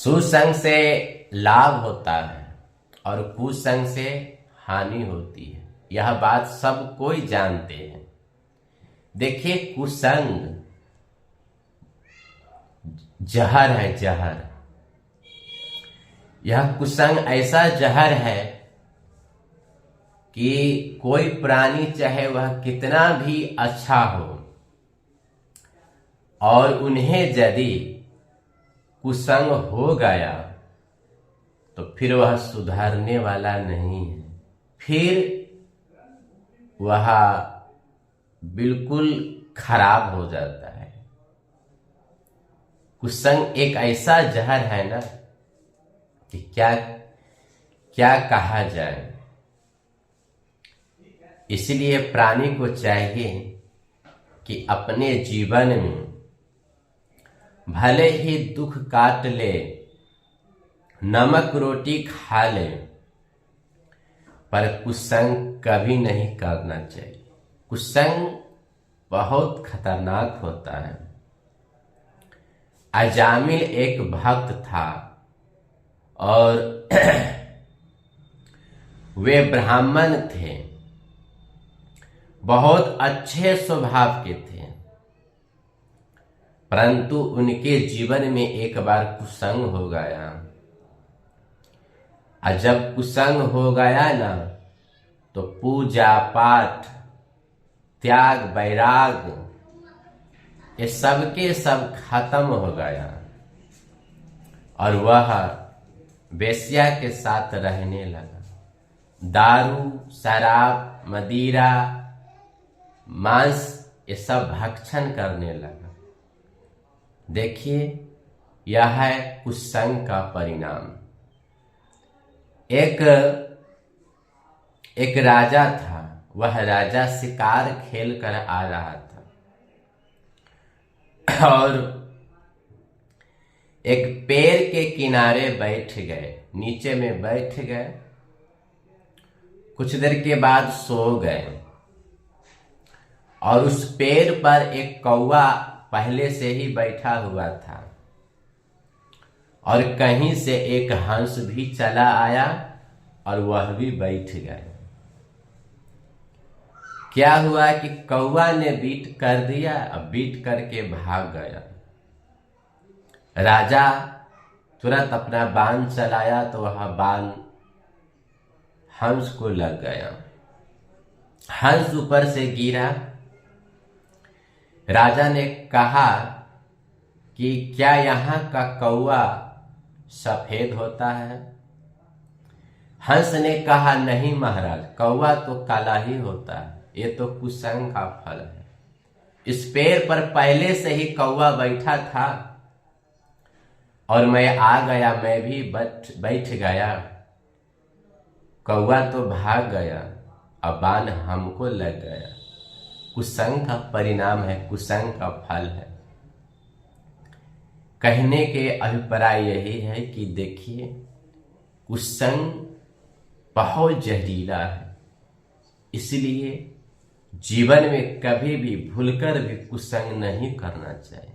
सुसंग से लाभ होता है और कुसंग से हानि होती है। यह बात सब कोई जानते हैं। देखिए, कुसंग जहर है, जहर। यह कुसंग ऐसा जहर है कि कोई प्राणी चाहे वह कितना भी अच्छा हो और उन्हें यदि कुसंग हो गया तो फिर वह सुधरने वाला नहीं है। फिर वह बिल्कुल खराब हो जाता है। कुसंग एक ऐसा जहर है ना कि क्या क्या कहा जाए। इसलिए प्राणी को चाहिए कि अपने जीवन में भले ही दुख काट ले, नमक रोटी खा ले, पर कुसंग कभी नहीं करना चाहिए। कुसंग बहुत खतरनाक होता है। अजामिल एक भक्त था और वे ब्राह्मण थे, बहुत अच्छे स्वभाव के थे, परंतु उनके जीवन में एक बार कुसंग हो गया। और जब कुसंग हो गया ना तो पूजा पाठ, त्याग, वैराग, ये सब के सब खत्म हो गया और वह वेश्या के साथ रहने लगा। दारू, शराब, मदिरा, मांस, ये सब भक्षण करने लगा। देखिए, यह है कुसंग का परिणाम। एक राजा था। वह राजा शिकार खेल कर आ रहा था और एक पेड़ के किनारे बैठ गए, नीचे में बैठ गए। कुछ देर के बाद सो गए और उस पेड़ पर एक कौवा पहले से ही बैठा हुआ था और कहीं से एक हंस भी चला आया और वह भी बैठ गए। क्या हुआ कि कौवा ने बीट कर दिया, अब बीट करके भाग गया। राजा तुरंत अपना बाण चलाया तो वह बाण हंस को लग गया। हंस ऊपर से गिरा। राजा ने कहा कि क्या यहाँ का कौवा सफेद होता है? हंस ने कहा, नहीं महाराज, कौवा तो काला ही होता है, ये तो कुसंग का फल है। इस पेड़ पर पहले से ही कौवा बैठा था और मैं आ गया, मैं भी बैठ गया। कौवा तो भाग गया, अब बाण हमको लग गया। कुसंग का परिणाम है, कुसंग का फल है। कहने के अभिप्राय यही है कि देखिए, कुसंग बहुत जहरीला है। इसलिए जीवन में कभी भी भूलकर भी कुसंग नहीं करना चाहिए।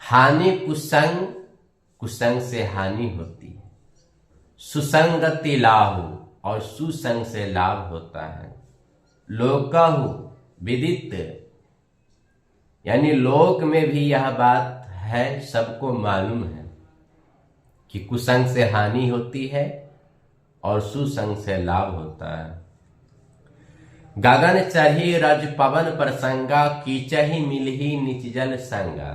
हानि कुसंग, कुसंग से हानि होती है। सुसंगति लाभ और सुसंग से लाभ होता है। लोकहु विदित, यानी लोक में भी यह बात है, सबको मालूम है कि कुसंग से हानि होती है और सुसंग से लाभ होता है। गगन चढ़ी रज पवन प्रसंगा, कीचहि मिलही निच जल संगा।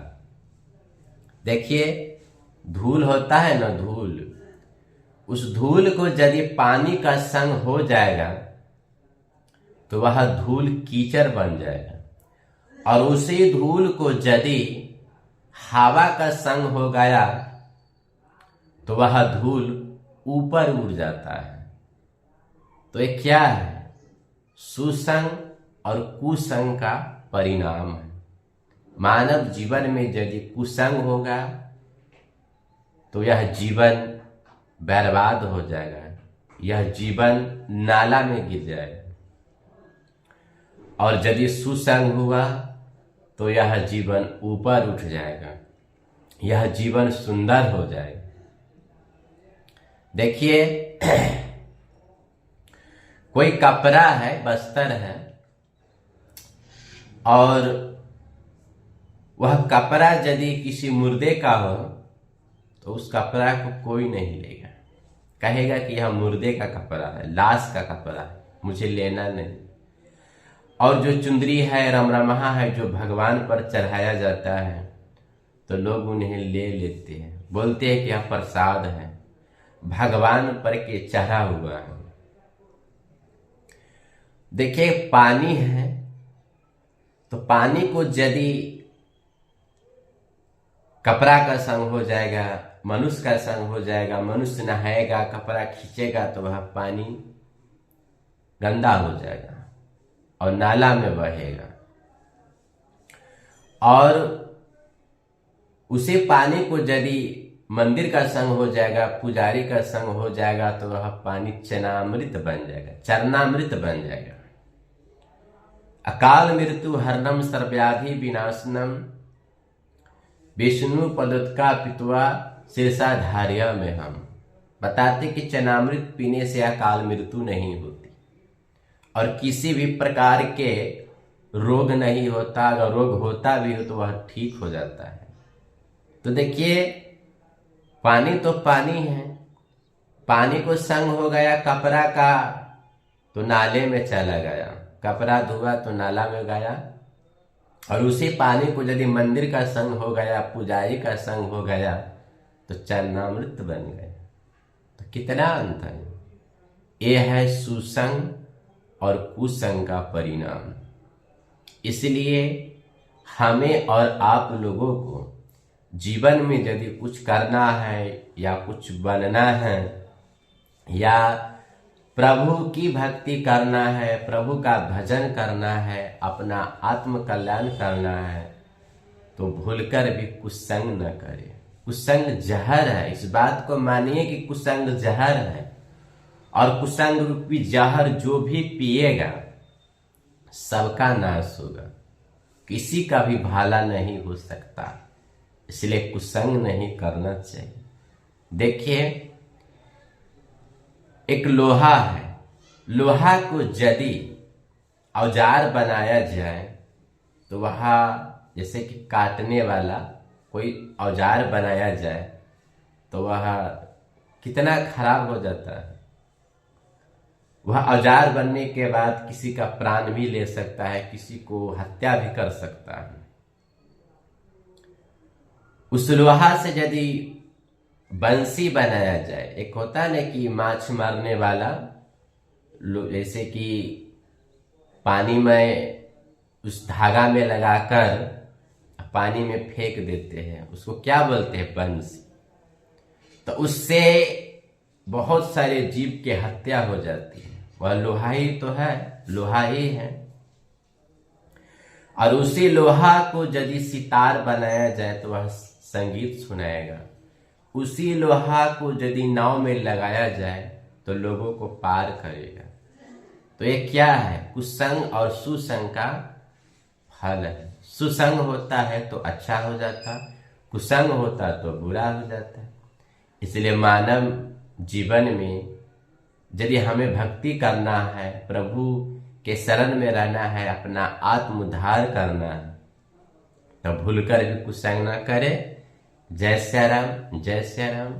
देखिए, धूल होता है ना, धूल, उस धूल को यदि पानी का संग हो जाएगा तो वह धूल कीचड़ बन जाएगा और उसी धूल को यदि हवा का संग हो गया तो वह धूल ऊपर उड़ जाता है। तो ये क्या है? सुसंग और कुसंग का परिणाम है। मानव जीवन में यदि कुसंग होगा तो यह जीवन बर्बाद हो जाएगा, यह जीवन नाला में गिर जाएगा। और यदि सुसंग हुआ तो यह जीवन ऊपर उठ जाएगा, यह जीवन सुंदर हो जाए। देखिए, कोई कपड़ा है, बस्तर है, और वह कपड़ा यदि किसी मुर्दे का हो तो उस कपड़ा को कोई नहीं लेगा, कहेगा कि यह मुर्दे का कपड़ा है, लाश का कपड़ा है, मुझे लेना नहीं। और जो चुंदरी है, रमरमहा है, जो भगवान पर चढ़ाया जाता है, तो लोग उन्हें ले लेते हैं, बोलते हैं कि यह प्रसाद है, भगवान पर के चढ़ा हुआ है। देखिए, पानी है तो पानी को यदि कपड़ा का संग हो जाएगा, मनुष्य का संग हो जाएगा, मनुष्य नहाएगा, कपड़ा खींचेगा, तो वह पानी गंदा हो जाएगा और नाला में बहेगा। और उसी पानी को यदि मंदिर का संग हो जाएगा, पुजारी का संग हो जाएगा, तो वह पानी चरणामृत बन जाएगा, चरणामृत बन जाएगा। अकाल मृत्यु हरणम सर्वव्याधि विनाशनम विष्णु पदोत्का पित्वा शीर्षाधार्य में हम बताते कि चरणामृत पीने से अकाल मृत्यु नहीं होती और किसी भी प्रकार के रोग नहीं होता। अगर रोग होता भी हो तो वह ठीक हो जाता है। तो देखिए, पानी तो पानी है, पानी को संग हो गया कपड़ा का तो नाले में चला गया, कपड़ा धुआ तो नाला में गया। और उसी पानी को यदि मंदिर का संग हो गया, पुजारी का संग हो गया, तो चरणामृत बन गया। तो कितना अंतर है। ये है सुसंग और कुसंग का परिणाम। इसलिए हमें और आप लोगों को जीवन में यदि कुछ करना है या कुछ बनना है या प्रभु की भक्ति करना है, प्रभु का भजन करना है, अपना आत्म कल्याण करना है, तो भूलकर भी कुसंग न करे। कुसंग जहर है, इस बात को मानिए कि कुसंग जहर है। और कुसंग रूपी जहर जो भी पिएगा सबका नाश होगा, किसी का भी भला नहीं हो सकता। इसलिए कुसंग नहीं करना चाहिए। देखिए, एक लोहा है, लोहा को यदि औजार बनाया जाए तो वह जैसे कि काटने वाला कोई औजार बनाया जाए तो वह कितना खराब हो जाता है। वह औजार बनने के बाद किसी का प्राण भी ले सकता है, किसी को हत्या भी कर सकता है। उस लोहा से यदि बंसी बनाया जाए, एक होता है कि माछ मारने वाला, जैसे कि पानी में उस धागा में लगाकर पानी में फेंक देते हैं, उसको क्या बोलते हैं? बंसी। तो उससे बहुत सारे जीव की हत्या हो जाती है। वह लोहा ही तो है, लोहा ही है। और उसी लोहा को यदि सितार बनाया जाए तो वह संगीत सुनाएगा। उसी लोहा को यदि नाव में लगाया जाए तो लोगों को पार करेगा। तो ये क्या है? कुसंग और सुसंग का फल है। सुसंग होता है तो अच्छा हो जाता, कुसंग होता तो बुरा हो जाता है। इसलिए मानव जीवन में यदि हमें भक्ति करना है, प्रभु के शरण में रहना है, अपना आत्मोद्धार करना है, तो भूलकर भी कुसंग न करे। जय श्री राम, जय श्री राम।